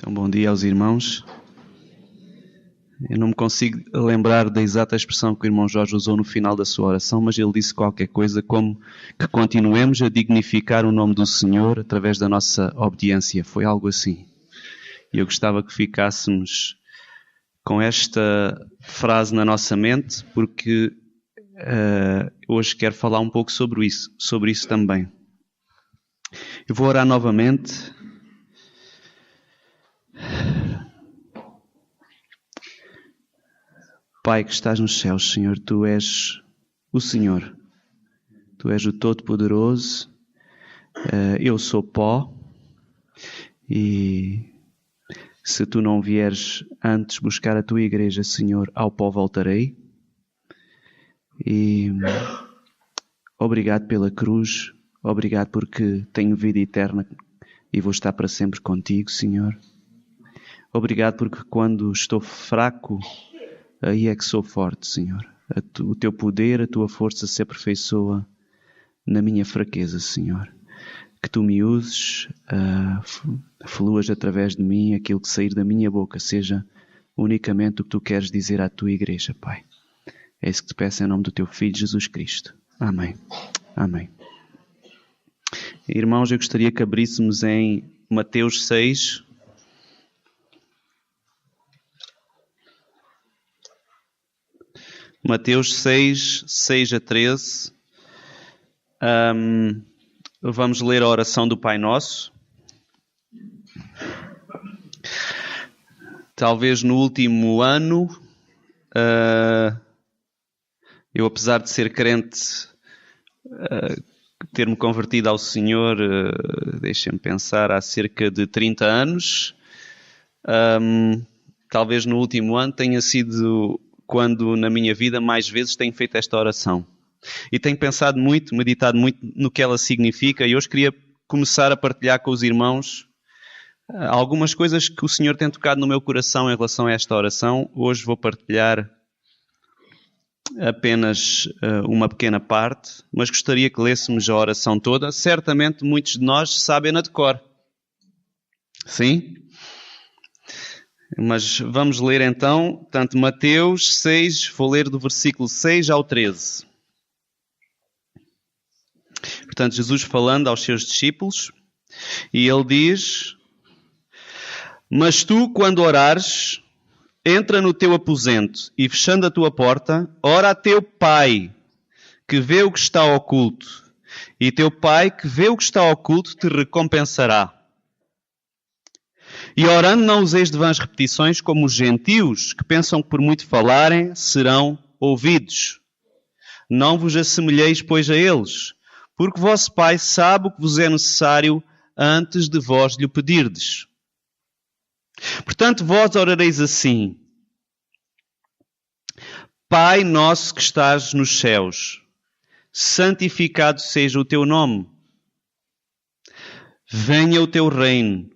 Então, bom dia aos irmãos. Eu não me consigo lembrar da exata expressão que o irmão Jorge usou no final da sua oração, mas ele disse qualquer coisa como que continuemos a dignificar o nome do Senhor através da nossa obediência. Foi algo assim. E eu gostava que ficássemos com esta frase na nossa mente, porque hoje quero falar um pouco sobre isso também. Eu vou orar novamente. Pai que estás nos céus, Senhor, Tu és o Senhor. Tu és o Todo-Poderoso. Eu sou pó. E se Tu não vieres antes buscar a Tua igreja, Senhor, ao pó voltarei. E obrigado pela cruz. Obrigado porque tenho vida eterna e vou estar para sempre contigo, Senhor. Obrigado porque quando estou fraco, aí é que sou forte, Senhor. O Teu poder, a Tua força se aperfeiçoa na minha fraqueza, Senhor. Que Tu me uses, fluas através de mim, aquilo que sair da minha boca seja unicamente o que Tu queres dizer à Tua igreja, Pai. É isso que Te peço em nome do Teu Filho, Jesus Cristo. Amém. Amém. Irmãos, eu gostaria que abríssemos em Mateus 6. Mateus 6, 6 a 13. Vamos ler a oração do Pai Nosso. Talvez no último ano, eu, apesar de ser crente, ter-me convertido ao Senhor, deixem-me pensar, há cerca de 30 anos. Talvez no último ano tenha sido quando na minha vida mais vezes tenho feito esta oração. E tenho pensado muito, meditado muito no que ela significa, e hoje queria começar a partilhar com os irmãos algumas coisas que o Senhor tem tocado no meu coração em relação a esta oração. Hoje vou partilhar apenas uma pequena parte, mas gostaria que lêssemos a oração toda. Certamente muitos de nós sabem-na de cor. Sim? Mas vamos ler então, portanto, Mateus 6, vou ler do versículo 6 ao 13. Portanto, Jesus falando aos seus discípulos, e Ele diz: Mas tu, quando orares, entra no teu aposento e, fechando a tua porta, ora a teu Pai, que vê o que está oculto, e teu Pai, que vê o que está oculto, te recompensará. E orando não useis de vãs repetições como os gentios, que pensam que por muito falarem serão ouvidos. Não vos assemelheis, pois, a eles, porque vosso Pai sabe o que vos é necessário antes de vós lhe pedirdes. Portanto, vós orareis assim: Pai nosso que estás nos céus, santificado seja o teu nome. Venha o teu reino.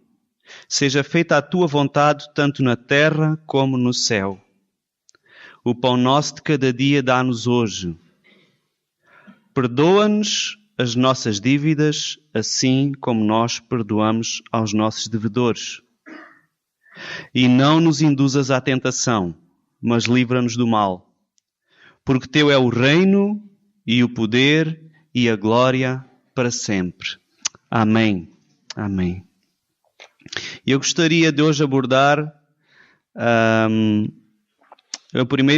Seja feita a tua vontade, tanto na terra como no céu. O pão nosso de cada dia dá-nos hoje. Perdoa-nos as nossas dívidas, assim como nós perdoamos aos nossos devedores. E não nos induzas à tentação, mas livra-nos do mal. Porque teu é o reino, e o poder, e a glória para sempre. Amém. Amém. E eu gostaria de hoje abordar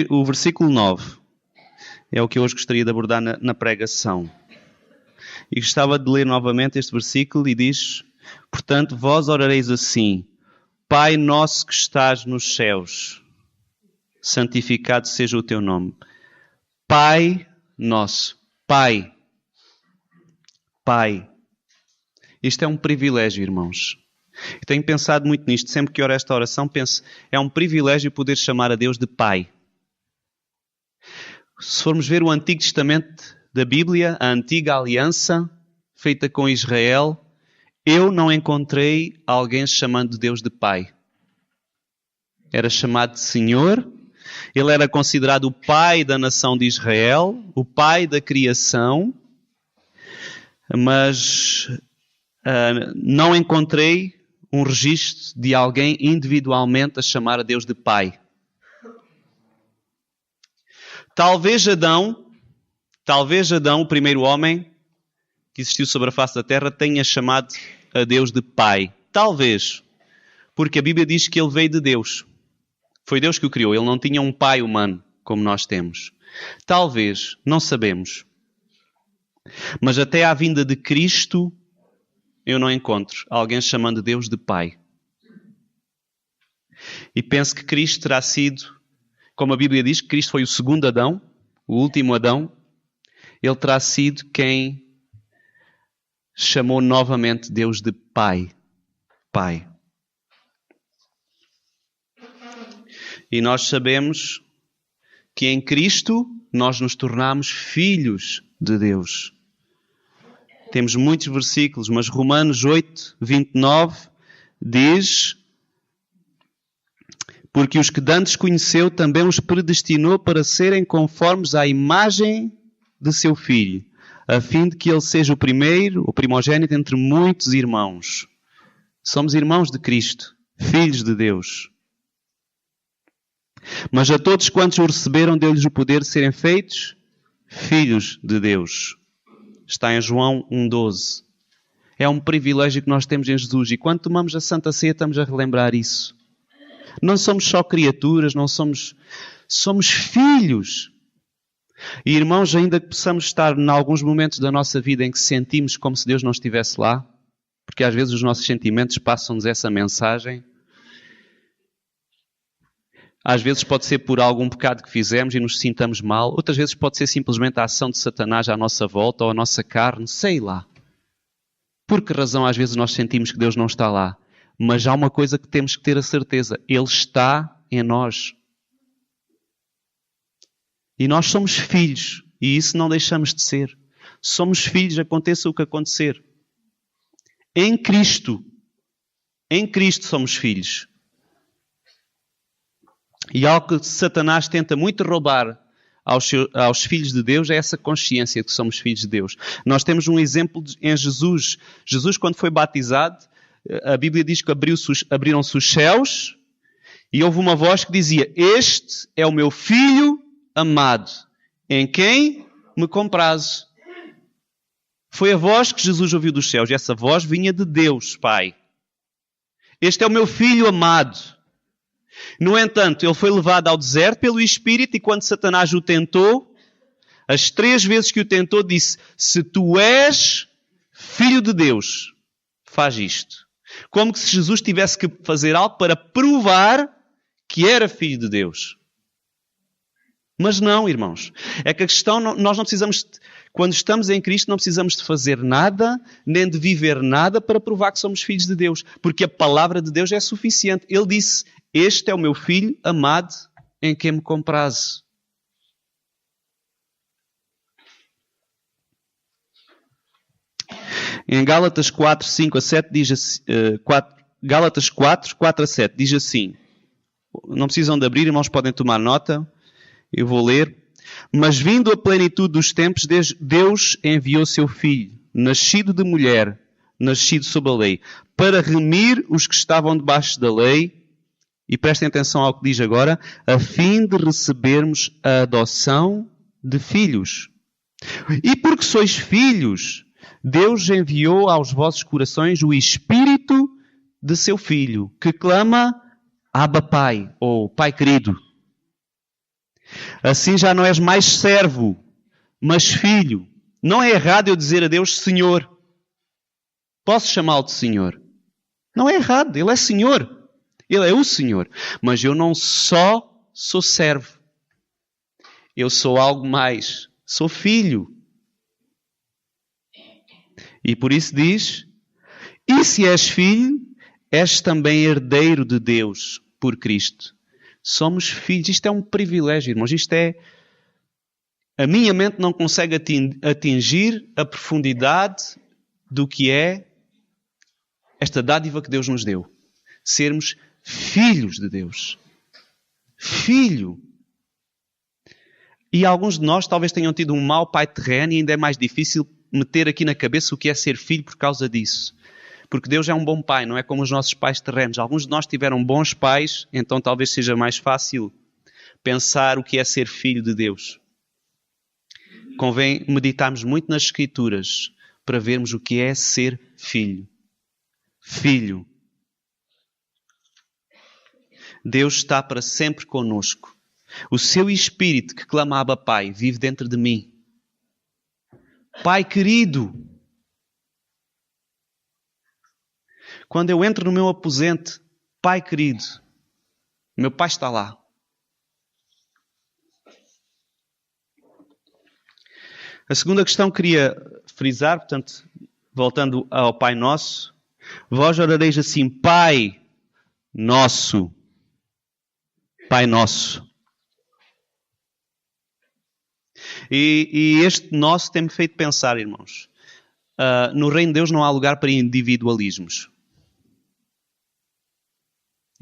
o versículo 9. É o que eu hoje gostaria de abordar na pregação. E gostava de ler novamente este versículo e diz: Portanto, vós orareis assim: Pai nosso que estás nos céus, santificado seja o teu nome. Pai nosso. Pai. Pai. Isto é um privilégio, irmãos. Eu tenho pensado muito nisto. Sempre que oro esta oração, penso, é um privilégio poder chamar a Deus de Pai. Se formos ver o Antigo Testamento da Bíblia, a antiga aliança feita com Israel, eu não encontrei alguém chamando Deus de Pai. Era chamado de Senhor. Ele era considerado o Pai da nação de Israel, o Pai da criação, mas não encontrei um registro de alguém individualmente a chamar a Deus de Pai. Talvez Adão, o primeiro homem que existiu sobre a face da terra, tenha chamado a Deus de Pai. Talvez, porque a Bíblia diz que ele veio de Deus. Foi Deus que o criou. Ele não tinha um pai humano como nós temos. Talvez, não sabemos. Mas até à vinda de Cristo, eu não encontro alguém chamando Deus de Pai. E penso que Cristo terá sido, como a Bíblia diz, que Cristo foi o segundo Adão, o último Adão. Ele terá sido quem chamou novamente Deus de Pai. Pai. E nós sabemos que em Cristo nós nos tornamos filhos de Deus. Temos muitos versículos, mas Romanos 8, 29 diz: porque os que dantes conheceu também os predestinou para serem conformes à imagem de seu Filho, a fim de que ele seja o primeiro, o primogênito entre muitos irmãos. Somos irmãos de Cristo, filhos de Deus. Mas a todos quantos o receberam, deu-lhes o poder de serem feitos filhos de Deus. Está em João 1,12. É um privilégio que nós temos em Jesus. E quando tomamos a Santa Ceia, estamos a relembrar isso. Não somos só criaturas, somos filhos. E irmãos, ainda que possamos estar em alguns momentos da nossa vida em que sentimos como se Deus não estivesse lá, porque às vezes os nossos sentimentos passam-nos essa mensagem. Às vezes pode ser por algum pecado que fizemos e nos sintamos mal. Outras vezes pode ser simplesmente a ação de Satanás à nossa volta ou à nossa carne, sei lá. Por que razão às vezes nós sentimos que Deus não está lá? Mas há uma coisa que temos que ter a certeza. Ele está em nós. E nós somos filhos. E isso não deixamos de ser. Somos filhos, aconteça o que acontecer. Em Cristo somos filhos. E algo que Satanás tenta muito roubar aos filhos de Deus é essa consciência de que somos filhos de Deus. Nós temos um exemplo em Jesus. Jesus, quando foi batizado, a Bíblia diz que abriram-se os céus e houve uma voz que dizia: este é o meu filho amado, em quem me comprazo. Foi a voz que Jesus ouviu dos céus e essa voz vinha de Deus, Pai. Este é o meu filho amado. No entanto, ele foi levado ao deserto pelo Espírito e quando Satanás o tentou, as 3 vezes que o tentou, disse: se tu és filho de Deus, faz isto. Como que se Jesus tivesse que fazer algo para provar que era filho de Deus. Mas não, irmãos. É que a questão, nós não precisamos, quando estamos em Cristo, não precisamos de fazer nada, nem de viver nada para provar que somos filhos de Deus. Porque a palavra de Deus é suficiente. Ele disse: este é o meu filho amado, em quem me comprazo. Em Gálatas 4, 5 a 7 diz assim, Gálatas 4, 4 a 7 diz assim, não precisam de abrir, irmãos, podem tomar nota, eu vou ler. Mas vindo a plenitude dos tempos, Deus enviou seu Filho, nascido de mulher, nascido sob a lei, para remir os que estavam debaixo da lei, e prestem atenção ao que diz agora, a fim de recebermos a adoção de filhos. E porque sois filhos, Deus enviou aos vossos corações o Espírito de seu Filho, que clama: Abba Pai, ou Pai querido. Assim já não és mais servo, mas filho. Não é errado eu dizer a Deus Senhor. Posso chamá-lo de Senhor. Não é errado, Ele é Senhor. Ele é o Senhor. Mas eu não só sou servo. Eu sou algo mais. Sou filho. E por isso diz: e se és filho, és também herdeiro de Deus por Cristo. Somos filhos. Isto é um privilégio, irmãos. Isto é... A minha mente não consegue atingir a profundidade do que é esta dádiva que Deus nos deu. Sermos filhos de Deus. Filho. E alguns de nós talvez tenham tido um mau pai terreno e ainda é mais difícil meter aqui na cabeça o que é ser filho por causa disso. Porque Deus é um bom pai, não é como os nossos pais terrenos. Alguns de nós tiveram bons pais, então talvez seja mais fácil pensar o que é ser filho de Deus. Convém meditarmos muito nas Escrituras para vermos o que é ser filho. Filho. Deus está para sempre conosco. O seu Espírito que clama Abba Pai vive dentro de mim. Pai querido. Quando eu entro no meu aposento, Pai querido, meu Pai está lá. A segunda questão que queria frisar, portanto, voltando ao Pai Nosso, vós orareis assim, Pai Nosso. Pai Nosso. E este nosso tem-me feito pensar, irmãos, no reino de Deus não há lugar para individualismos.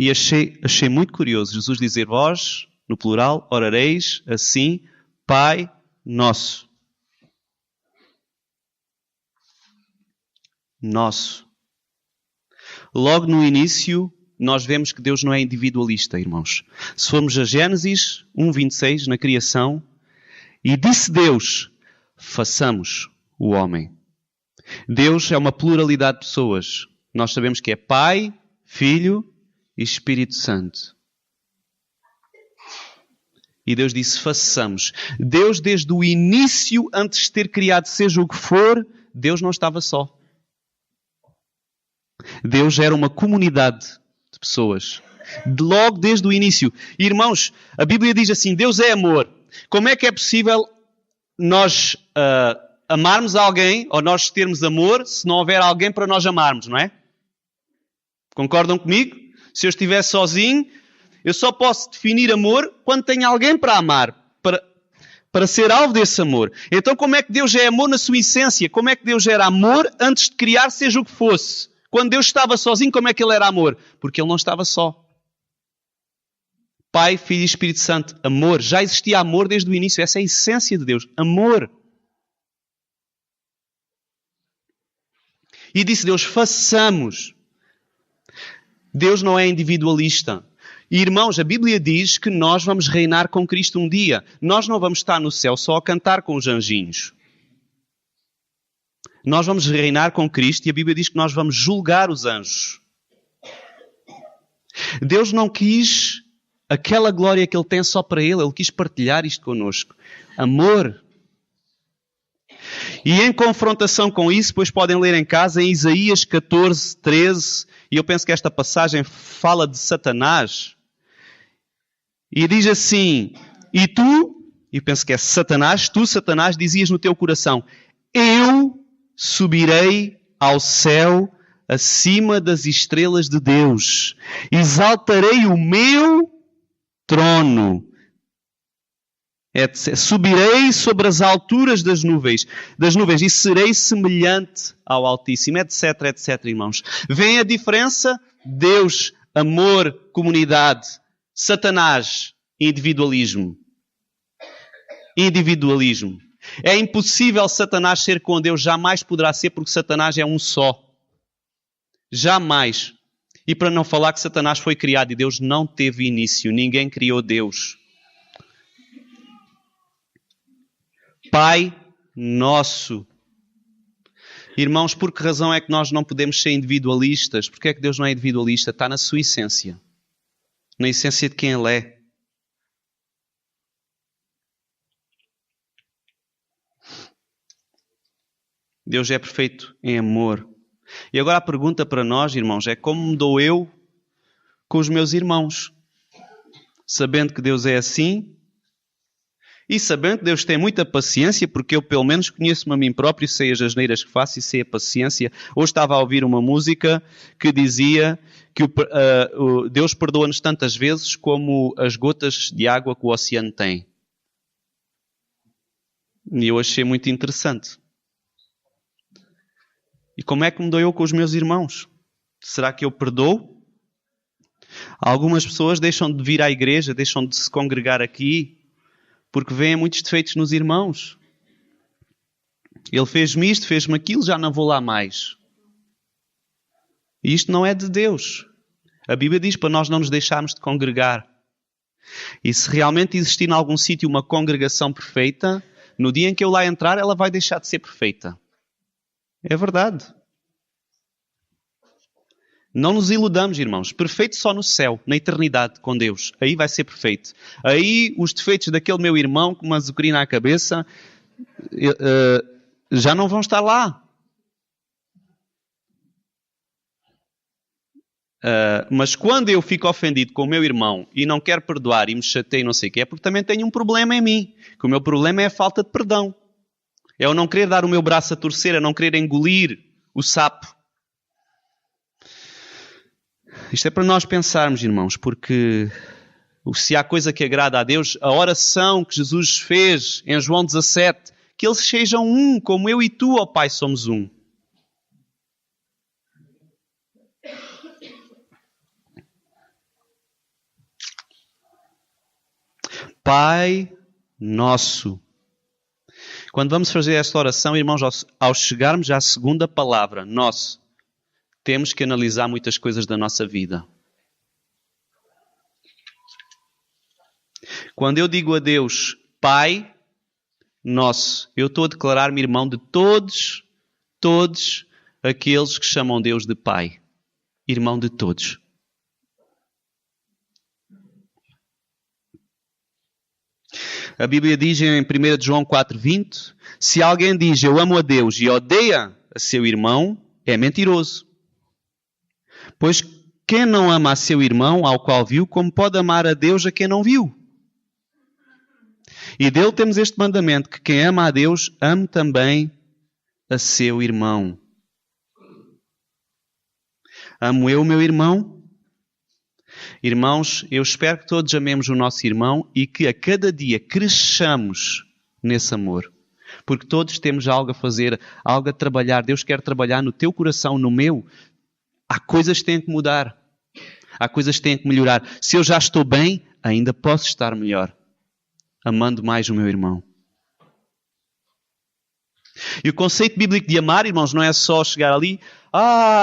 E achei muito curioso Jesus dizer, vós, no plural, orareis assim, Pai Nosso. Nosso. Logo no início, nós vemos que Deus não é individualista, irmãos. Se formos a Gênesis 1:26, na criação, e disse Deus, façamos o homem. Deus é uma pluralidade de pessoas. Nós sabemos que é Pai, Filho e Espírito Santo. E Deus disse, façamos. Deus, desde o início, antes de ter criado seja o que for, Deus não estava só. Deus era uma comunidade de pessoas. Logo desde o início. Irmãos, a Bíblia diz assim, Deus é amor. Como é que é possível nós amarmos alguém, ou nós termos amor, se não houver alguém para nós amarmos, não é? Concordam comigo? Se eu estiver sozinho, eu só posso definir amor quando tenho alguém para amar, para ser alvo desse amor. Então como é que Deus é amor na sua essência? Como é que Deus era amor antes de criar seja o que fosse? Quando Deus estava sozinho, como é que Ele era amor? Porque Ele não estava só. Pai, Filho e Espírito Santo, amor. Já existia amor desde o início. Essa é a essência de Deus. Amor. E disse Deus, façamos. Deus não é individualista. E, irmãos, a Bíblia diz que nós vamos reinar com Cristo um dia. Nós não vamos estar no céu só a cantar com os anjinhos. Nós vamos reinar com Cristo e a Bíblia diz que nós vamos julgar os anjos. Deus não quis aquela glória que Ele tem só para Ele. Ele quis partilhar isto connosco. Amor. E em confrontação com isso, depois podem ler em casa, em Isaías 14:13, e eu penso que esta passagem fala de Satanás. E diz assim, e tu, e penso que é Satanás, tu, Satanás, dizias no teu coração, eu subirei ao céu acima das estrelas de Deus. Exaltarei o meu trono. Subirei sobre as alturas das nuvens e serei semelhante ao Altíssimo, etc, etc, irmãos. Vem a diferença? Deus, amor, comunidade. Satanás, individualismo. Individualismo. É impossível Satanás ser com Deus, jamais poderá ser, porque Satanás é um só. Jamais. E para não falar que Satanás foi criado e Deus não teve início, ninguém criou Deus. Pai Nosso. Irmãos, por que razão é que nós não podemos ser individualistas? Porque é que Deus não é individualista? Está na sua essência. Na essência de quem Ele é. Deus é perfeito em amor. E agora a pergunta para nós, irmãos, é como me dou eu com os meus irmãos? Sabendo que Deus é assim e sabendo que Deus tem muita paciência, porque eu pelo menos conheço-me a mim próprio, sei as asneiras que faço e sei a paciência. Hoje estava a ouvir uma música que dizia que Deus perdoa-nos tantas vezes como as gotas de água que o oceano tem. E eu achei muito interessante. E como é que me dou eu com os meus irmãos? Será que eu perdoo? Algumas pessoas deixam de vir à igreja, deixam de se congregar aqui, porque veem muitos defeitos nos irmãos. Ele fez-me isto, fez-me aquilo, já não vou lá mais. E isto não é de Deus. A Bíblia diz para nós não nos deixarmos de congregar. E se realmente existir em algum sítio uma congregação perfeita, no dia em que eu lá entrar, ela vai deixar de ser perfeita. É verdade. Não nos iludamos, irmãos. Perfeito só no céu, na eternidade com Deus. Aí vai ser perfeito. Aí os defeitos daquele meu irmão com uma azucrina à cabeça já não vão estar lá. Mas quando eu fico ofendido com o meu irmão e não quero perdoar e me chateio e não sei o que, é porque também tenho um problema em mim. Que o meu problema é a falta de perdão. É eu não querer dar o meu braço a torcer, é não querer engolir o sapo. Isto é para nós pensarmos, irmãos, porque se há coisa que agrada a Deus, a oração que Jesus fez em João 17, que eles sejam um, como eu e tu, ó Pai, somos um. Pai nosso. Quando vamos fazer esta oração, irmãos, ao chegarmos à segunda palavra, nosso, temos que analisar muitas coisas da nossa vida. Quando eu digo a Deus, Pai nosso, eu estou a declarar-me irmão de todos aqueles que chamam Deus de Pai. Irmão de todos. A Bíblia diz em 1 João 4,20, se alguém diz eu amo a Deus e odeia a seu irmão, é mentiroso. Pois quem não ama a seu irmão, ao qual viu, como pode amar a Deus a quem não viu? E dele temos este mandamento, que quem ama a Deus, ame também a seu irmão. Amo eu o meu irmão? Irmãos, eu espero que todos amemos o nosso irmão e que a cada dia cresçamos nesse amor. Porque todos temos algo a fazer, algo a trabalhar. Deus quer trabalhar no teu coração, no meu. Há coisas que têm que mudar. Há coisas que têm que melhorar. Se eu já estou bem, ainda posso estar melhor. Amando mais o meu irmão. E o conceito bíblico de amar, irmãos, não é só chegar ali.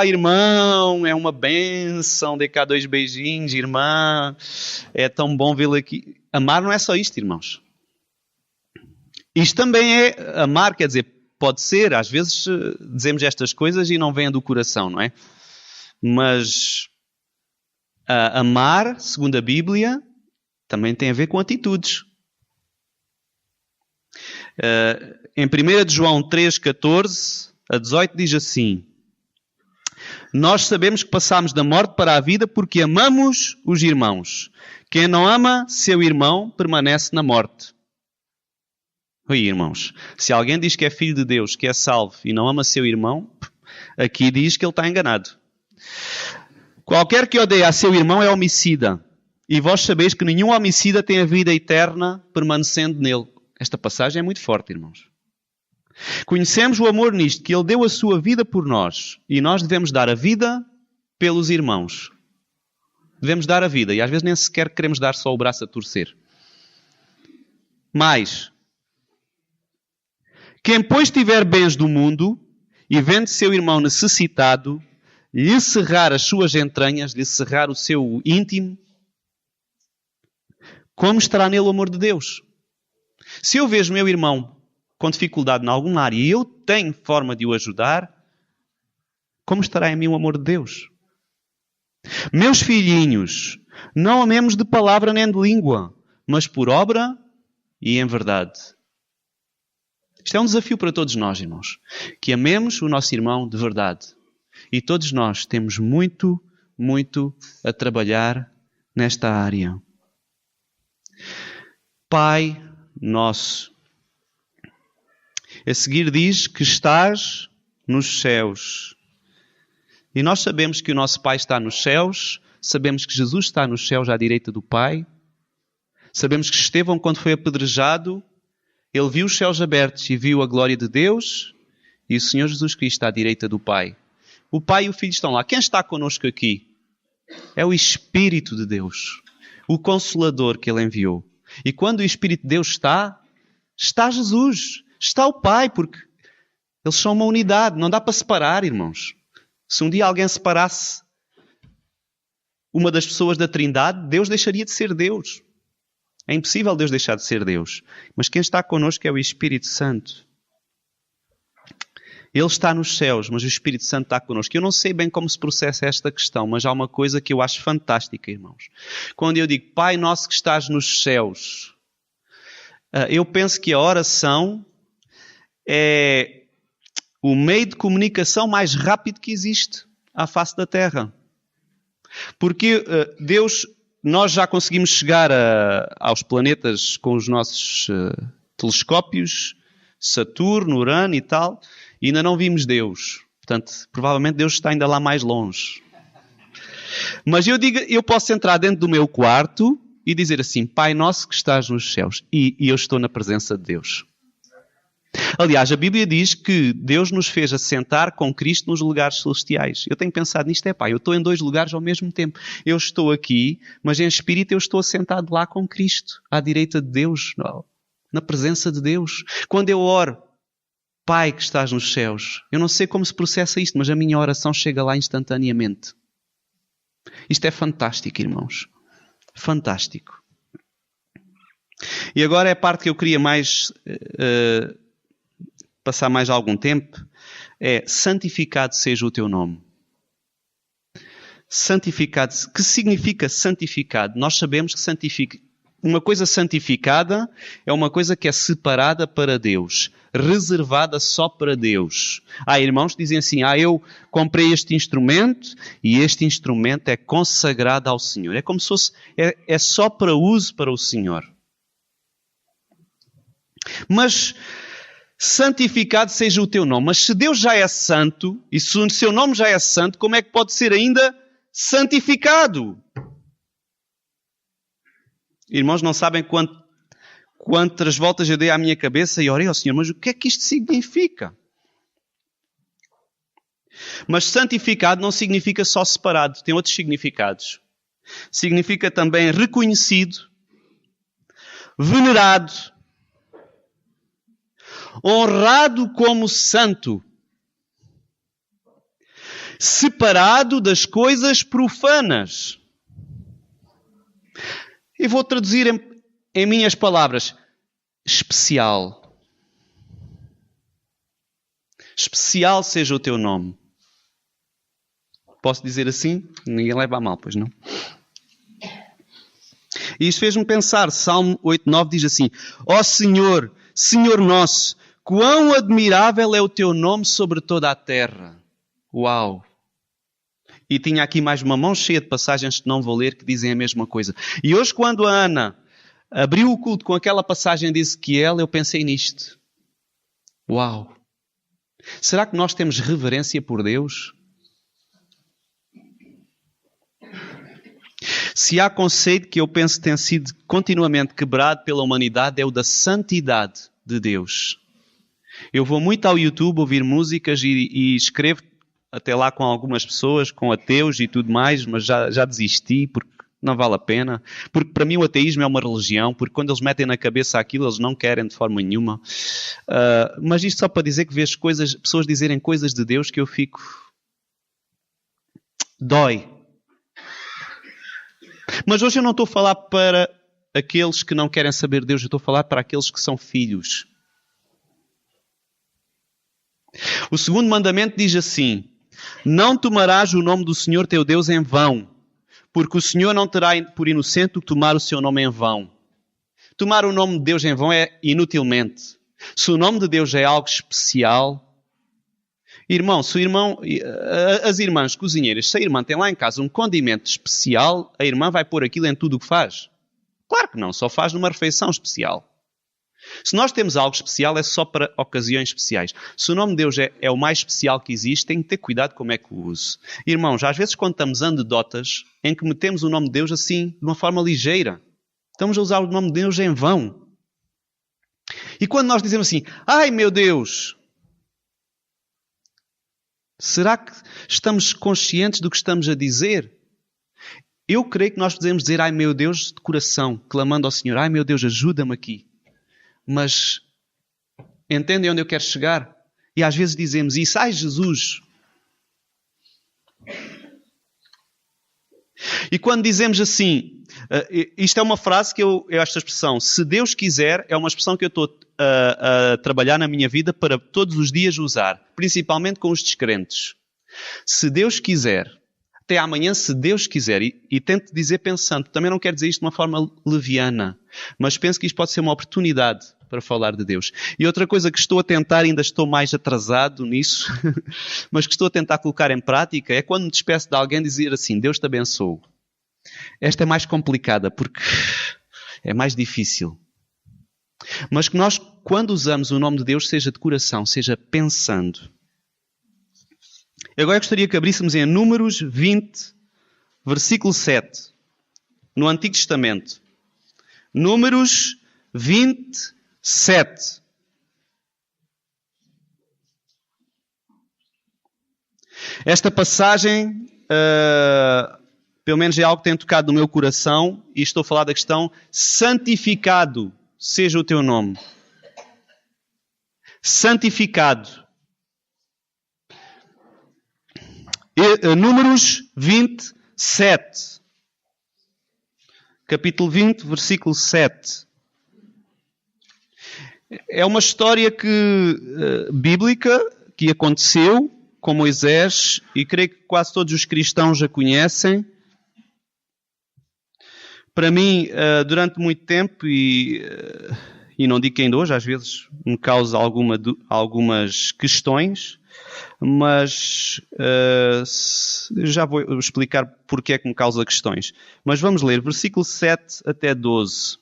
Irmão, é uma bênção, dê cá 2 beijinhos, irmã. É tão bom vê-lo aqui. Amar não é só isto, irmãos. Isto também é amar, quer dizer, pode ser, às vezes dizemos estas coisas e não vêm do coração, não é? Mas amar, segundo a Bíblia, também tem a ver com atitudes. Em 1 João 3,14 a 18 diz assim: nós sabemos que passamos da morte para a vida porque amamos os irmãos. Quem não ama seu irmão permanece na morte. Oi, irmãos, se alguém diz que é filho de Deus, que é salvo e não ama seu irmão, aqui diz que ele está enganado. Qualquer que odeia a seu irmão é homicida. E vós sabeis que nenhum homicida tem a vida eterna permanecendo nele. Esta passagem é muito forte, irmãos. Conhecemos o amor nisto, que ele deu a sua vida por nós. E nós devemos dar a vida pelos irmãos. Devemos dar a vida. E às vezes nem sequer queremos dar só o braço a torcer. Mas quem pois tiver bens do mundo e vendo seu irmão necessitado, lhe cerrar as suas entranhas, lhe cerrar o seu íntimo, como estará nele o amor de Deus? Se eu vejo meu irmão com dificuldade em alguma área e eu tenho forma de o ajudar, como estará em mim o amor de Deus? Meus filhinhos, não amemos de palavra nem de língua, mas por obra e em verdade. Isto é um desafio para todos nós, irmãos. Que amemos o nosso irmão de verdade. E todos nós temos muito, muito a trabalhar nesta área. Pai nosso. A seguir diz que estás nos céus. E nós sabemos que o nosso Pai está nos céus. Sabemos que Jesus está nos céus à direita do Pai. Sabemos que Estevão, quando foi apedrejado, ele viu os céus abertos e viu a glória de Deus e o Senhor Jesus Cristo à direita do Pai. O Pai e o Filho estão lá. Quem está connosco aqui? É o Espírito de Deus, o Consolador que Ele enviou. E quando o Espírito de Deus está Jesus, está o Pai, porque eles são uma unidade. Não dá para separar, irmãos. Se um dia alguém separasse uma das pessoas da Trindade, Deus deixaria de ser Deus. É impossível Deus deixar de ser Deus. Mas quem está connosco é o Espírito Santo. Ele está nos céus, mas o Espírito Santo está connosco. Eu não sei bem como se processa esta questão, mas há uma coisa que eu acho fantástica, irmãos. Quando eu digo, Pai nosso que estás nos céus, eu penso que a oração é o meio de comunicação mais rápido que existe à face da Terra. Porque Deus, nós já conseguimos chegar aos planetas com os nossos telescópios, Saturno, Urano e tal, e ainda não vimos Deus. Portanto, provavelmente Deus está ainda lá mais longe. Mas eu posso entrar dentro do meu quarto e dizer assim, Pai nosso que estás nos céus, e eu estou na presença de Deus. Aliás, a Bíblia diz que Deus nos fez assentar com Cristo nos lugares celestiais. Eu tenho pensado nisto, eu estou em 2 lugares ao mesmo tempo. Eu estou aqui, mas em espírito eu estou assentado lá com Cristo, à direita de Deus, na presença de Deus. Quando eu oro, Pai que estás nos céus, eu não sei como se processa isto, mas a minha oração chega lá instantaneamente. Isto é fantástico, irmãos. Fantástico. E agora é a parte que eu queria mais passar mais algum tempo. É santificado seja o teu nome. Santificado. Que significa santificado? Nós sabemos que uma coisa santificada é uma coisa que é separada para Deus, reservada só para Deus. Há irmãos que dizem assim, eu comprei este instrumento e este instrumento é consagrado ao Senhor. É como se fosse, é só para uso para o Senhor. Mas santificado seja o teu nome. Mas se Deus já é santo, e se o seu nome já é santo, como é que pode ser ainda santificado? Irmãos, não sabem quantas voltas eu dei à minha cabeça e orei ao Senhor, mas o que é que isto significa? Mas santificado não significa só separado, tem outros significados. Significa também reconhecido, venerado, honrado como santo, separado das coisas profanas. E vou traduzir em minhas palavras. Especial. Especial seja o teu nome. Posso dizer assim? Ninguém leva a mal, pois não? E isto fez-me pensar. Salmo 8:9 diz assim: Ó Senhor, Senhor nosso, quão admirável é o teu nome sobre toda a terra. Uau! E tinha aqui mais uma mão cheia de passagens que não vou ler que dizem a mesma coisa. E hoje, quando a Ana abriu o culto com aquela passagem de Ezequiel, eu pensei nisto. Uau! Será que nós temos reverência por Deus? Se há conceito que eu penso que tem sido continuamente quebrado pela humanidade, é o da santidade de Deus. Eu vou muito ao YouTube ouvir músicas e escrevo até lá com algumas pessoas, com ateus e tudo mais, mas já desisti porque não vale a pena. Porque para mim o ateísmo é uma religião, porque quando eles metem na cabeça aquilo, eles não querem de forma nenhuma. Mas isto só para dizer que vejo pessoas dizerem coisas de Deus que eu fico... Dói. Mas hoje eu não estou a falar para aqueles que não querem saber de Deus, eu estou a falar para aqueles que são filhos. O segundo mandamento diz assim: não tomarás o nome do Senhor teu Deus em vão, porque o Senhor não terá por inocente o tomar o seu nome em vão. Tomar o nome de Deus em vão é inutilmente. Se o nome de Deus é algo especial... Irmão, as irmãs cozinheiras, se a irmã tem lá em casa um condimento especial, a irmã vai pôr aquilo em tudo o que faz? Claro que não, só faz numa refeição especial. Se nós temos algo especial, é só para ocasiões especiais. Se o nome de Deus é o mais especial que existe, tem que ter cuidado como é que o uso. Irmãos, às vezes contamos anedotas em que metemos o nome de Deus assim, de uma forma ligeira. Estamos a usar o nome de Deus em vão. E quando nós dizemos assim, ai meu Deus... Será que estamos conscientes do que estamos a dizer? Eu creio que nós podemos dizer, ai meu Deus, de coração, clamando ao Senhor, ai meu Deus, ajuda-me aqui. Mas entendem onde eu quero chegar? E às vezes dizemos isso, ai Jesus. E quando dizemos assim, isto é uma frase que eu esta expressão, se Deus quiser, é uma expressão que eu estou a trabalhar na minha vida para todos os dias usar, principalmente com os descrentes. Se Deus quiser, até amanhã, se Deus quiser, e tento dizer pensando, também não quero dizer isto de uma forma leviana, mas penso que isto pode ser uma oportunidade para falar de Deus. E outra coisa que estou a tentar, ainda estou mais atrasado nisso, mas que estou a tentar colocar em prática, é quando me despeço de alguém dizer assim, Deus te abençoe. Esta é mais complicada, porque é mais difícil. Mas que nós, quando usamos o nome de Deus, seja de coração, seja pensando. Agora gostaria que abríssemos em Números 20, versículo 7, no Antigo Testamento. Números 27. Esta passagem, pelo menos é algo que tem tocado no meu coração, e estou a falar da questão santificado seja o teu nome. Santificado. Números 27. Capítulo 20, versículo 7. É uma história bíblica que aconteceu com Moisés e creio que quase todos os cristãos a conhecem. Para mim, durante muito tempo, e não digo que ainda hoje, às vezes me causa algumas questões, mas já vou explicar porque é que me causa questões. Mas vamos ler, versículo 7 até 12.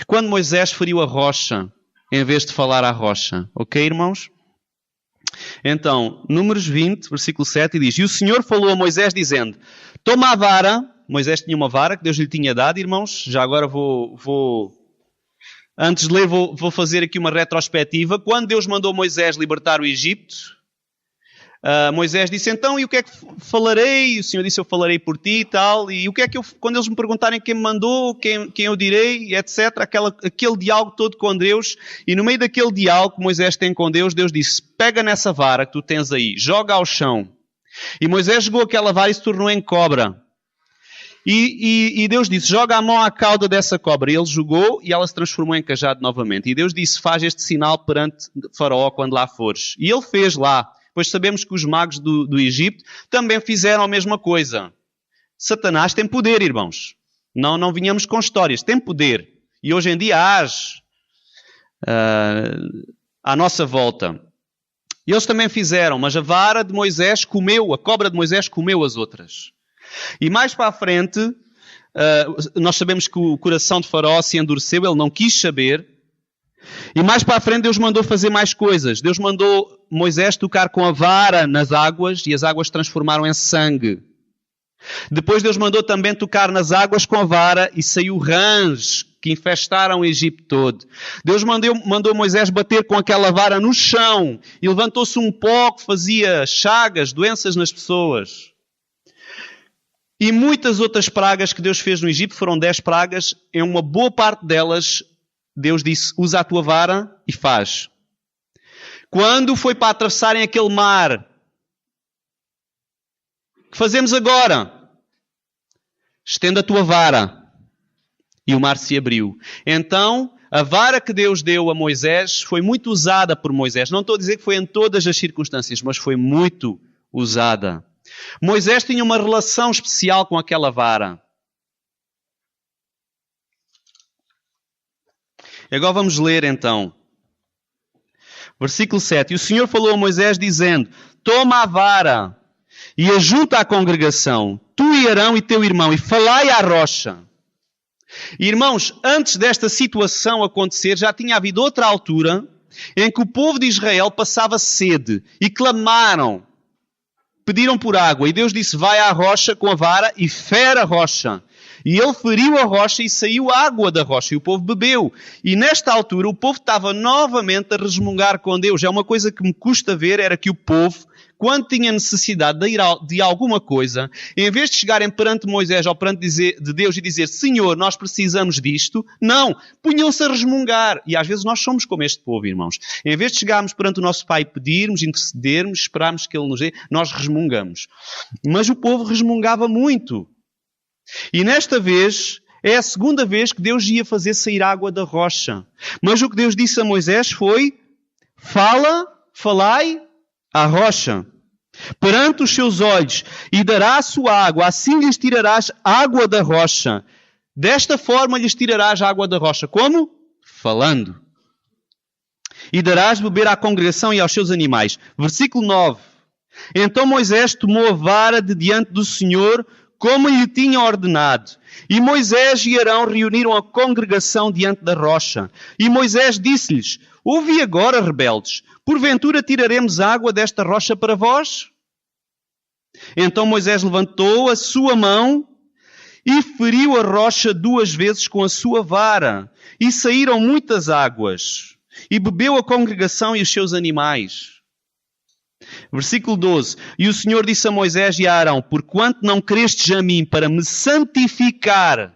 Quando Moisés feriu a rocha, em vez de falar à rocha. Ok, irmãos? Então, Números 20, versículo 7, diz: E o Senhor falou a Moisés dizendo, toma a vara. Moisés tinha uma vara que Deus lhe tinha dado, irmãos. Já agora antes de ler, vou fazer aqui uma retrospectiva. Quando Deus mandou Moisés libertar o Egito, Moisés disse, então, e o que é que falarei? E o Senhor disse, eu falarei por ti e tal. E o que é que quando eles me perguntarem quem me mandou, quem eu direi, etc. Aquele diálogo todo com Deus. E no meio daquele diálogo que Moisés tem com Deus, Deus disse, pega nessa vara que tu tens aí, joga ao chão. E Moisés jogou aquela vara e se tornou em cobra. E Deus disse, joga a mão à cauda dessa cobra. E ele jogou e ela se transformou em cajado novamente. E Deus disse, faz este sinal perante Faraó quando lá fores. E ele fez lá. Pois sabemos que os magos do Egito também fizeram a mesma coisa. Satanás tem poder, irmãos. Não vinhamos com histórias. Tem poder. E hoje em dia age à nossa volta. E eles também fizeram, mas a vara de Moisés comeu, a cobra de Moisés comeu as outras. E mais para a frente, nós sabemos que o coração de Faraó se endureceu, ele não quis saber. E mais para a frente Deus mandou fazer mais coisas. Deus mandou Moisés tocar com a vara nas águas e as águas se transformaram em sangue. Depois Deus mandou também tocar nas águas com a vara e saiu rãs que infestaram o Egito todo. Deus mandou Moisés bater com aquela vara no chão e levantou-se um pó que fazia chagas, doenças nas pessoas. E muitas outras pragas que Deus fez no Egito, foram 10 pragas, em uma boa parte delas Deus disse, usa a tua vara e faz. Quando foi para atravessarem aquele mar, o que fazemos agora? Estenda a tua vara. E o mar se abriu. Então, a vara que Deus deu a Moisés foi muito usada por Moisés. Não estou a dizer que foi em todas as circunstâncias, mas foi muito usada. Moisés tinha uma relação especial com aquela vara. Agora vamos ler então. Versículo 7. E o Senhor falou a Moisés dizendo, toma a vara e ajunta a congregação, tu e Arão e teu irmão, e falai à rocha. Irmãos, antes desta situação acontecer, já tinha havido outra altura em que o povo de Israel passava sede e clamaram, pediram por água. E Deus disse, vai à rocha com a vara e fere a rocha. E ele feriu a rocha e saiu água da rocha e o povo bebeu. E nesta altura o povo estava novamente a resmungar com Deus. É uma coisa que me custa ver, era que o povo, quando tinha necessidade de alguma coisa, em vez de chegarem perante Moisés ou perante de Deus e dizer, Senhor, nós precisamos disto, não, punham-se a resmungar. E às vezes nós somos como este povo, irmãos. Em vez de chegarmos perante o nosso Pai, pedirmos, intercedermos, esperarmos que Ele nos dê, nós resmungamos. Mas o povo resmungava muito. E nesta vez, é a segunda vez que Deus ia fazer sair água da rocha. Mas o que Deus disse a Moisés foi: falai à rocha perante os seus olhos, e dará a sua água, assim lhes tirarás água da rocha. Desta forma lhes tirarás água da rocha. Como? Falando. E darás beber à congregação e aos seus animais. Versículo 9. Então Moisés tomou a vara de diante do Senhor, como lhe tinha ordenado. E Moisés e Arão reuniram a congregação diante da rocha. E Moisés disse-lhes: ouvi agora, rebeldes, porventura tiraremos água desta rocha para vós? Então Moisés levantou a sua mão e feriu a rocha 2 vezes com a sua vara. E saíram muitas águas. E bebeu a congregação e os seus animais. Versículo 12. E o Senhor disse a Moisés e a Arão: porquanto não crestes a mim para me santificar.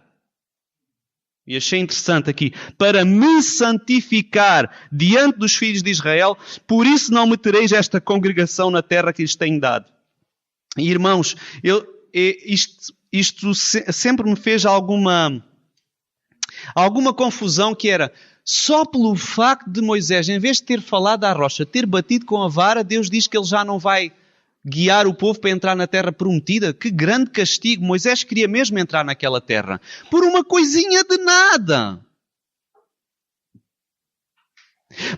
E achei interessante aqui. Para me santificar diante dos filhos de Israel, por isso não metereis esta congregação na terra que lhes tenho dado. E irmãos, isto sempre me fez alguma confusão, que era só pelo facto de Moisés, em vez de ter falado à rocha, ter batido com a vara, Deus diz que ele já não vai guiar o povo para entrar na terra prometida. Que grande castigo! Moisés queria mesmo entrar naquela terra por uma coisinha de nada.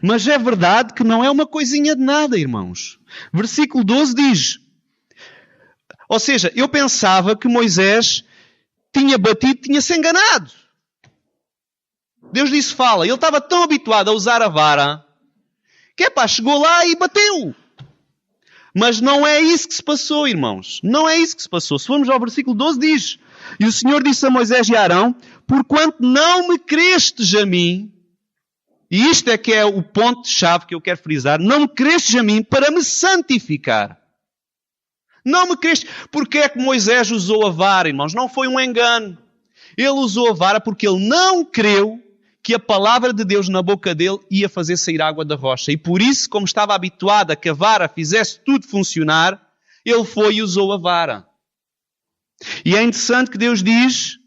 Mas é verdade que não é uma coisinha de nada, irmãos. Versículo 12 diz... Ou seja, eu pensava que Moisés tinha batido, tinha-se enganado. Deus disse fala. Ele estava tão habituado a usar a vara que chegou lá e bateu. Mas não é isso que se passou, irmãos. Não é isso que se passou. Se formos ao versículo 12 diz: e o Senhor disse a Moisés e a Arão: porquanto não me crestes a mim, e isto é que é o ponto-chave que eu quero frisar, não me crestes a mim para me santificar. Não me crestes. Porque é que Moisés usou a vara, irmãos? Não foi um engano. Ele usou a vara porque ele não creu que a palavra de Deus na boca dele ia fazer sair água da rocha. E por isso, como estava habituado a que a vara fizesse tudo funcionar, ele foi e usou a vara. E é interessante que Deus diz: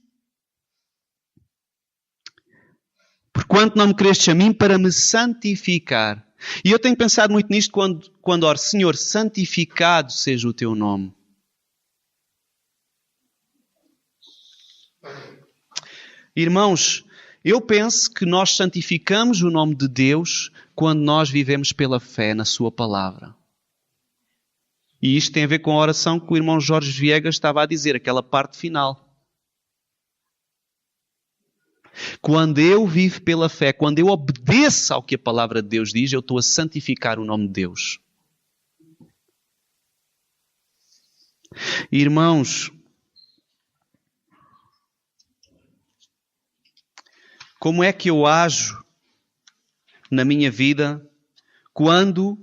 porquanto não me crestes a mim para me santificar. E eu tenho pensado muito nisto quando oro: Senhor, santificado seja o teu nome. Irmãos, eu penso que nós santificamos o nome de Deus quando nós vivemos pela fé na sua palavra. E isto tem a ver com a oração que o irmão Jorge Viegas estava a dizer, aquela parte final. Quando eu vivo pela fé, quando eu obedeço ao que a palavra de Deus diz, eu estou a santificar o nome de Deus. Irmãos, como é que eu ajo na minha vida quando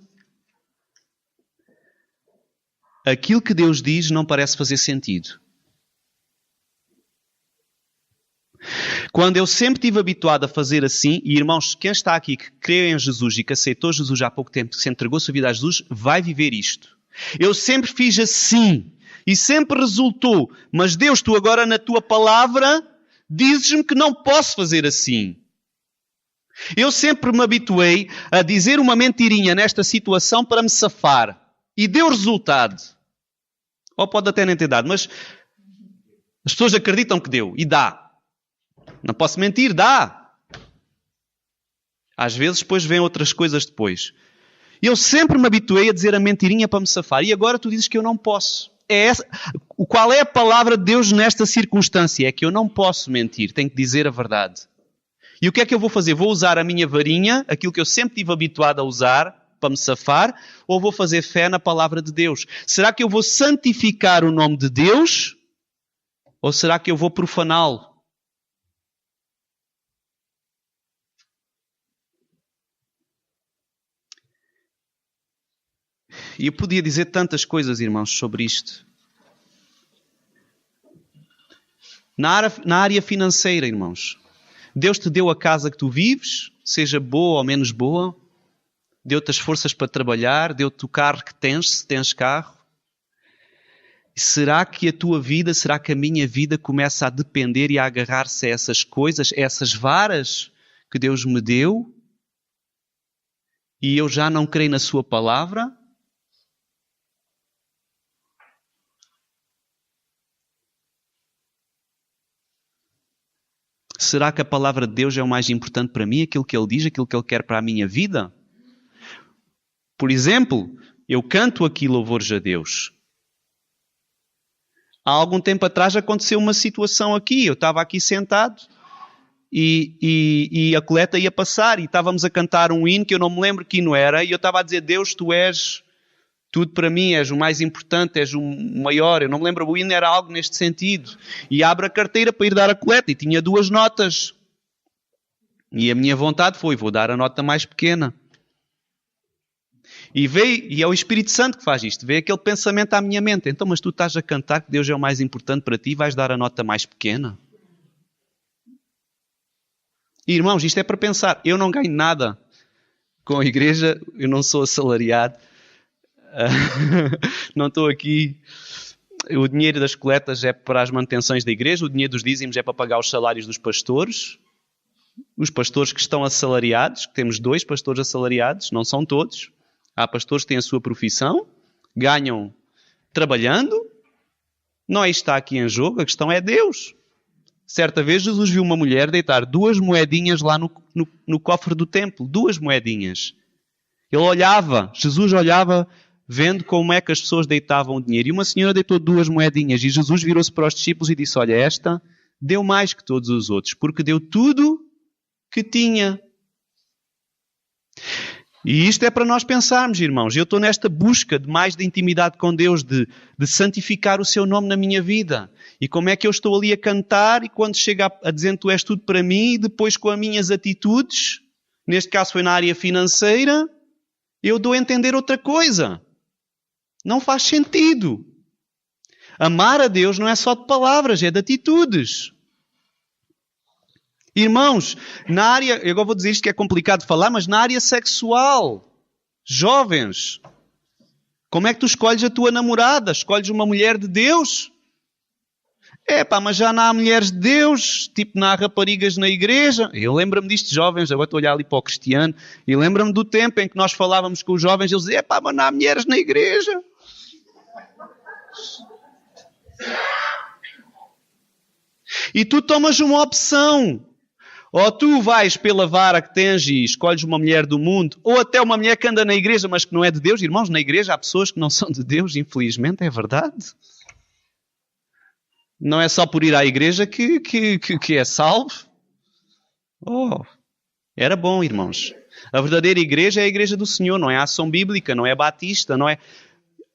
aquilo que Deus diz não parece fazer sentido? Quando eu sempre estive habituado a fazer assim, e irmãos, quem está aqui que crê em Jesus e que aceitou Jesus há pouco tempo, que se entregou sua vida a Jesus, vai viver isto. Eu sempre fiz assim e sempre resultou, mas Deus, tu agora na tua palavra dizes-me que não posso fazer assim. Eu sempre me habituei a dizer uma mentirinha nesta situação para me safar. E deu resultado. Ou pode até nem ter dado, mas as pessoas acreditam que deu. E dá. Não posso mentir, dá. Às vezes depois vêm outras coisas depois. Eu sempre me habituei a dizer a mentirinha para me safar. E agora tu dizes que eu não posso. Qual é a palavra de Deus nesta circunstância? É que eu não posso mentir. Tenho que dizer a verdade. E o que é que eu vou fazer? Vou usar a minha varinha, aquilo que eu sempre estive habituado a usar, para me safar, ou vou fazer fé na palavra de Deus? Será que eu vou santificar o nome de Deus? Ou será que eu vou profaná-lo? E eu podia dizer tantas coisas, irmãos, sobre isto. Na área financeira, irmãos. Deus te deu a casa que tu vives, seja boa ou menos boa. Deu-te as forças para trabalhar. Deu-te o carro que tens, se tens carro. Será que a tua vida, será que a minha vida começa a depender e a agarrar-se a essas coisas, a essas varas que Deus me deu? E eu já não creio na sua palavra? Será que a palavra de Deus é o mais importante para mim? Aquilo que Ele diz, aquilo que Ele quer para a minha vida? Por exemplo, eu canto aqui louvores a Deus. Há algum tempo atrás aconteceu uma situação aqui. Eu estava aqui sentado e a coleta ia passar e estávamos a cantar um hino que eu não me lembro que hino era e eu estava a dizer: Deus, Tu és tudo para mim, és o mais importante, és o maior. Eu não me lembro, o hino era algo neste sentido. E abro a carteira para ir dar a coleta e tinha 2 notas. E a minha vontade foi: vou dar a nota mais pequena. E é o Espírito Santo que faz isto. Veio aquele pensamento à minha mente. Então, mas tu estás a cantar que Deus é o mais importante para ti e vais dar a nota mais pequena? E, irmãos, isto é para pensar. Eu não ganho nada com a igreja. Eu não sou assalariado. Não estou aqui. O dinheiro das coletas é para as manutenções da igreja. O dinheiro dos dízimos é para pagar os salários dos pastores. Os pastores que estão assalariados. Temos 2 pastores assalariados. Não são todos. Há pastores que têm a sua profissão, ganham trabalhando. Não é isto que está aqui em jogo, a questão é Deus. Certa vez Jesus viu uma mulher deitar 2 moedinhas lá no cofre do templo. 2 moedinhas. Ele olhava, Jesus olhava, vendo como é que as pessoas deitavam o dinheiro. E uma senhora deitou 2 moedinhas e Jesus virou-se para os discípulos e disse: olha, esta deu mais que todos os outros, porque deu tudo que tinha. E isto é para nós pensarmos, irmãos. Eu estou nesta busca de mais de intimidade com Deus, de santificar o seu nome na minha vida. E como é que eu estou ali a cantar e quando chega a dizer Tu és tudo para mim e depois com as minhas atitudes, neste caso foi na área financeira, eu dou a entender outra coisa. Não faz sentido. Amar a Deus não é só de palavras, é de atitudes. Irmãos, na área, eu agora vou dizer isto que é complicado de falar, mas na área sexual, jovens, como é que tu escolhes a tua namorada? Escolhes uma mulher de Deus? Mas já não há mulheres de Deus, tipo não há raparigas na igreja. Eu lembro-me disto, jovens, agora estou a olhar ali para o Cristiano, e lembro-me do tempo em que nós falávamos com os jovens, eles diziam: mas não há mulheres na igreja. E tu tomas uma opção. Ou tu vais pela vara que tens e escolhes uma mulher do mundo, ou até uma mulher que anda na igreja, mas que não é de Deus. Irmãos, na igreja há pessoas que não são de Deus, infelizmente, é verdade. Não é só por ir à igreja que é salvo. Era bom, irmãos. A verdadeira igreja é a igreja do Senhor, não é a ação bíblica, não é batista, não é...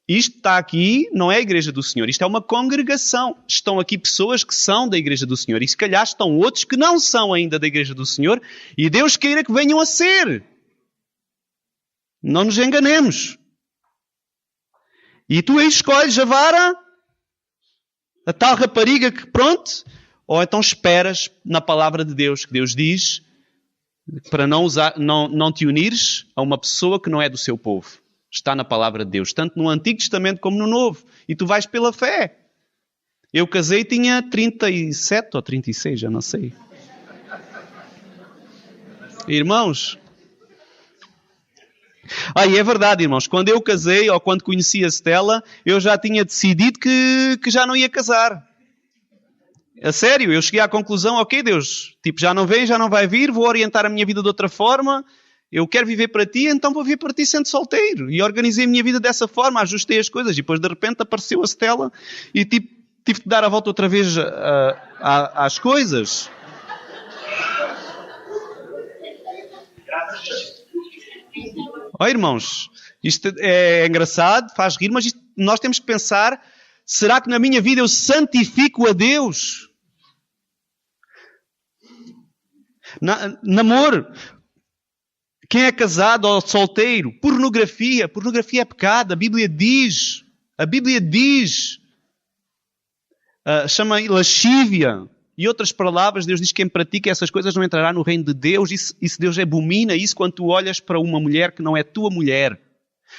Isto está aqui, não é a igreja do Senhor. Isto é uma congregação. Estão aqui pessoas que são da igreja do Senhor. E se calhar estão outros que não são ainda da igreja do Senhor. E Deus queira que venham a ser. Não nos enganemos. E tu aí escolhes a vara, a tal rapariga que pronto. Ou então esperas na palavra de Deus, que Deus diz, para não te unires a uma pessoa que não é do seu povo. Está na palavra de Deus, tanto no Antigo Testamento como no Novo. E tu vais pela fé. Eu casei e tinha 37 ou 36, já não sei. Irmãos. E é verdade, irmãos. Quando eu casei, ou quando conheci a Stella, eu já tinha decidido que já não ia casar. A sério, eu cheguei à conclusão: ok, Deus, já não vem, já não vai vir, vou orientar a minha vida de outra forma. Eu quero viver para ti, então vou viver para ti sendo solteiro. E organizei a minha vida dessa forma, ajustei as coisas. E depois, de repente, apareceu a Stella e tive que dar a volta outra vez às coisas. Irmãos, isto é engraçado, faz rir, mas nós temos que pensar: será que na minha vida eu santifico a Deus? Namoro. Quem é casado ou solteiro? Pornografia. Pornografia é pecado. A Bíblia diz. Chama lascívia. E outras palavras, Deus diz que quem pratica essas coisas não entrará no reino de Deus. E se Deus abomina isso quando tu olhas para uma mulher que não é tua mulher.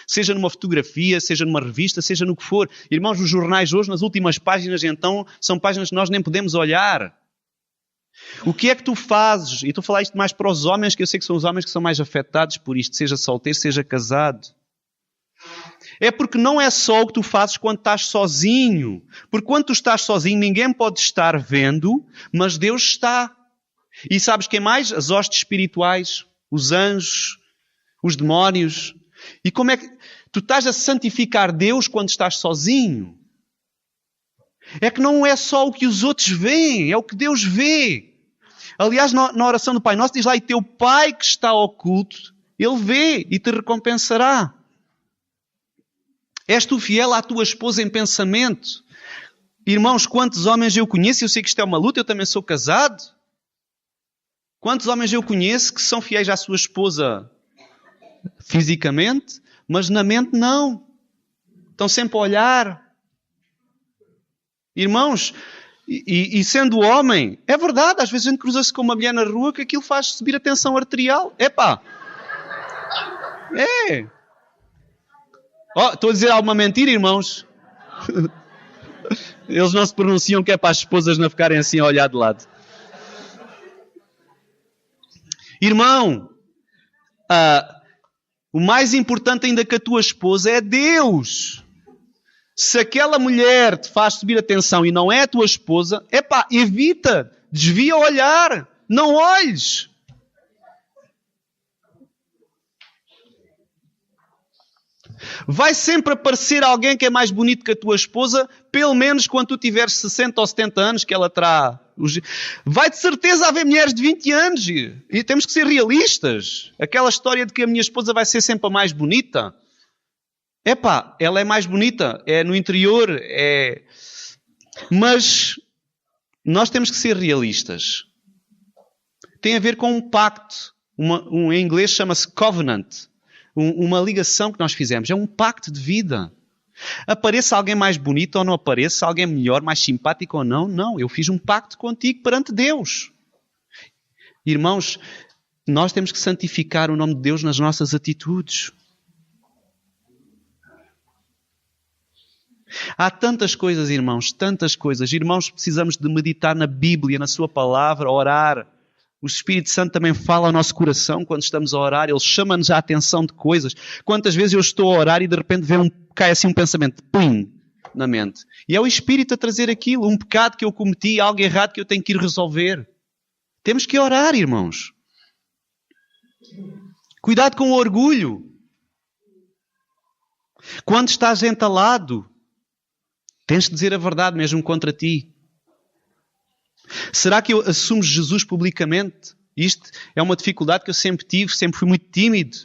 Seja numa fotografia, seja numa revista, seja no que for. Irmãos, os jornais hoje, nas últimas páginas, então, são páginas que nós nem podemos olhar. O que é que tu fazes? E estou a falar isto mais para os homens, que eu sei que são os homens que são mais afetados por isto, seja solteiro, seja casado. É porque não é só o que tu fazes quando estás sozinho. Porque quando tu estás sozinho, ninguém pode estar vendo, mas Deus está. E sabes quem mais? As hostes espirituais, os anjos, os demónios. E como é que tu estás a santificar Deus quando estás sozinho? É que não é só o que os outros veem, é o que Deus vê. Aliás, na oração do Pai Nosso diz lá, e teu Pai que está oculto, Ele vê e te recompensará. És tu fiel à tua esposa em pensamento? Irmãos, quantos homens eu conheço? Eu sei que isto é uma luta, eu também sou casado. Quantos homens eu conheço que são fiéis à sua esposa fisicamente, mas na mente não. Estão sempre a olhar. Irmãos, e sendo homem, é verdade, às vezes a gente cruza-se com uma mulher na rua que aquilo faz subir a tensão arterial. Epá! É! Estou a dizer alguma mentira, irmãos? Eles não se pronunciam que é para as esposas não ficarem assim a olhar de lado. Irmão, o mais importante ainda que a tua esposa é Deus. Se aquela mulher te faz subir a tensão e não é a tua esposa, evita, desvia o olhar, não olhes. Vai sempre aparecer alguém que é mais bonito que a tua esposa, pelo menos quando tu tiveres 60 ou 70 anos, que ela terá... Vai de certeza haver mulheres de 20 anos. E temos que ser realistas. Aquela história de que a minha esposa vai ser sempre a mais bonita. Ela é mais bonita. É no interior. Mas nós temos que ser realistas. Tem a ver com um pacto. Em inglês chama-se covenant. Uma ligação que nós fizemos. É um pacto de vida. Apareça alguém mais bonito ou não apareça, alguém melhor, mais simpático ou não. Não, eu fiz um pacto contigo perante Deus. Irmãos, nós temos que santificar o nome de Deus nas nossas atitudes. Há tantas coisas, irmãos, tantas coisas. Irmãos, precisamos de meditar na Bíblia, na sua palavra, orar. O Espírito Santo também fala ao nosso coração quando estamos a orar. Ele chama-nos a atenção de coisas. Quantas vezes eu estou a orar e de repente cai assim um pensamento, pum, na mente. E é o Espírito a trazer aquilo, um pecado que eu cometi, algo errado que eu tenho que ir resolver. Temos que orar, irmãos. Cuidado com o orgulho. Quando estás entalado, tens de dizer a verdade mesmo contra ti. Será que eu assumo Jesus publicamente? Isto é uma dificuldade que eu sempre tive, sempre fui muito tímido.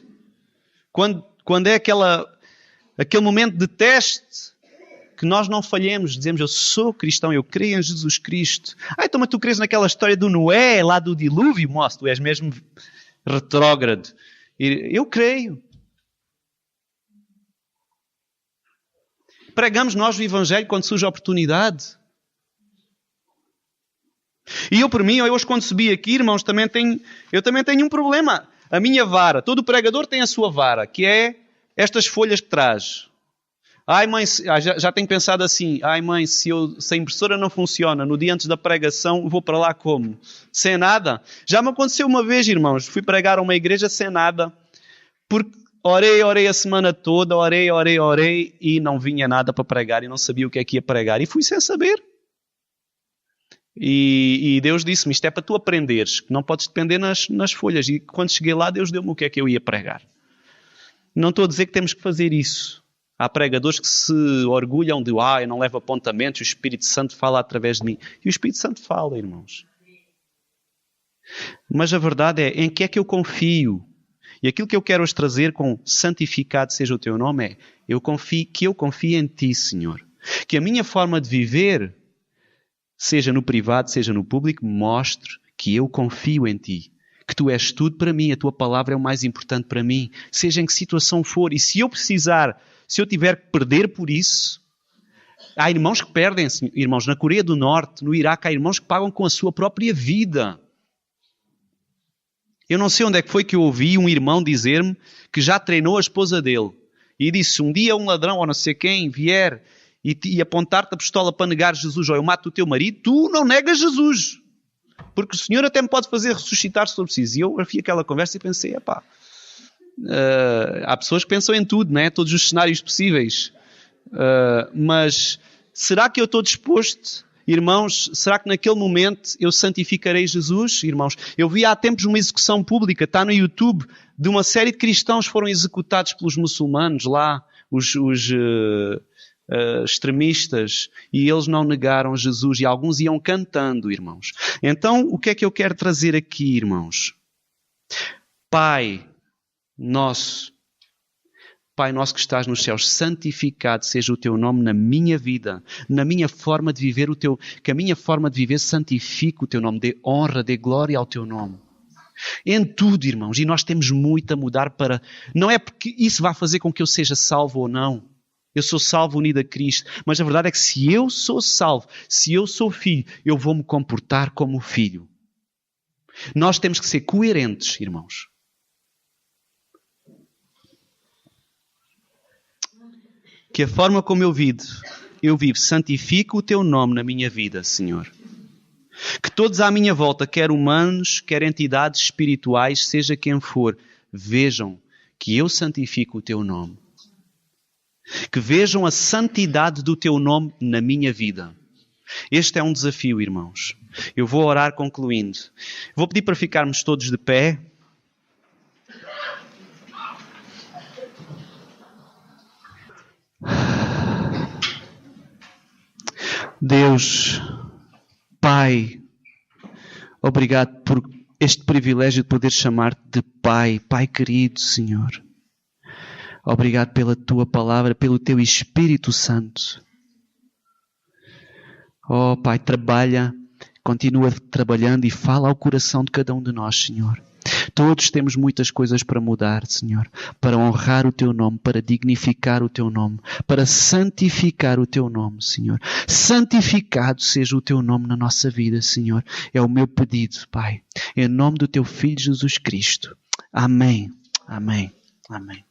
Quando é aquele momento de teste, que nós não falhemos, dizemos, eu sou cristão, eu creio em Jesus Cristo. Então mas tu crês naquela história do Noé, lá do dilúvio? Moço, tu és mesmo retrógrado. Eu creio. Pregamos nós o Evangelho quando surge a oportunidade. E eu, por mim, hoje quando subi aqui, irmãos, eu também tenho um problema. A minha vara, todo pregador tem a sua vara, que é estas folhas que traz. Ai mãe, já tenho pensado assim, ai mãe, se a impressora não funciona no dia antes da pregação, vou para lá como? Sem nada? Já me aconteceu uma vez, irmãos, fui pregar a uma igreja sem nada, porque orei a semana toda, orei e não vinha nada para pregar e não sabia o que é que ia pregar e fui sem saber. E Deus disse-me, isto é para tu aprenderes, que não podes depender nas folhas. E quando cheguei lá, Deus deu-me o que é que eu ia pregar. Não estou a dizer que temos que fazer isso. Há pregadores que se orgulham de, eu não levo apontamentos, o Espírito Santo fala através de mim. E o Espírito Santo fala, irmãos. Mas a verdade é, em que é que eu confio? E aquilo que eu quero hoje trazer com santificado seja o teu nome é, eu confio em ti, Senhor. Que a minha forma de viver, seja no privado, seja no público, mostre que eu confio em ti. Que tu és tudo para mim, a tua palavra é o mais importante para mim. Seja em que situação for. E se eu precisar, se eu tiver que perder por isso... Há irmãos que perdem, irmãos, na Coreia do Norte, no Iraque, há irmãos que pagam com a sua própria vida. Eu não sei onde é que foi que eu ouvi um irmão dizer-me que já treinou a esposa dele. e disse, um dia um ladrão ou não sei quem vier e apontar-te a pistola para negar Jesus, ou eu mato o teu marido, tu não negas Jesus. Porque o Senhor até me pode fazer ressuscitar se for preciso. E eu vi aquela conversa e pensei, há pessoas que pensam em tudo, né? Todos os cenários possíveis. Mas será que eu estou disposto, irmãos, será que naquele momento eu santificarei Jesus, irmãos? Eu vi há tempos uma execução pública, está no YouTube, de uma série de cristãos que foram executados pelos muçulmanos lá, os extremistas, e eles não negaram Jesus, e alguns iam cantando, irmãos. Então, o que é que eu quero trazer aqui, irmãos? Pai nosso que estás nos céus, santificado seja o teu nome na minha vida, na minha forma de viver, que a minha forma de viver santifique o teu nome, dê honra, dê glória ao teu nome. Em tudo, irmãos, e nós temos muito a mudar para... Não é porque isso vai fazer com que eu seja salvo ou não. Eu sou salvo unido a Cristo, mas a verdade é que se eu sou salvo, se eu sou filho, eu vou me comportar como filho. Nós temos que ser coerentes, irmãos. Que a forma como eu vivo, santifique o teu nome na minha vida, Senhor. Que todos à minha volta, quer humanos, quer entidades espirituais, seja quem for, vejam que eu santifico o teu nome. Que vejam a santidade do teu nome na minha vida. Este é um desafio, irmãos. Eu vou orar concluindo. Vou pedir para ficarmos todos de pé. Deus, Pai, obrigado por este privilégio de poder chamar-te de Pai, Pai querido, Senhor. Obrigado pela tua palavra, pelo teu Espírito Santo. Oh, Pai, continua trabalhando e fala ao coração de cada um de nós, Senhor. Todos temos muitas coisas para mudar, Senhor, para honrar o teu nome, para dignificar o teu nome, para santificar o teu nome, Senhor. Santificado seja o teu nome na nossa vida, Senhor. É o meu pedido, Pai, em nome do teu Filho Jesus Cristo. Amém. Amém. Amém.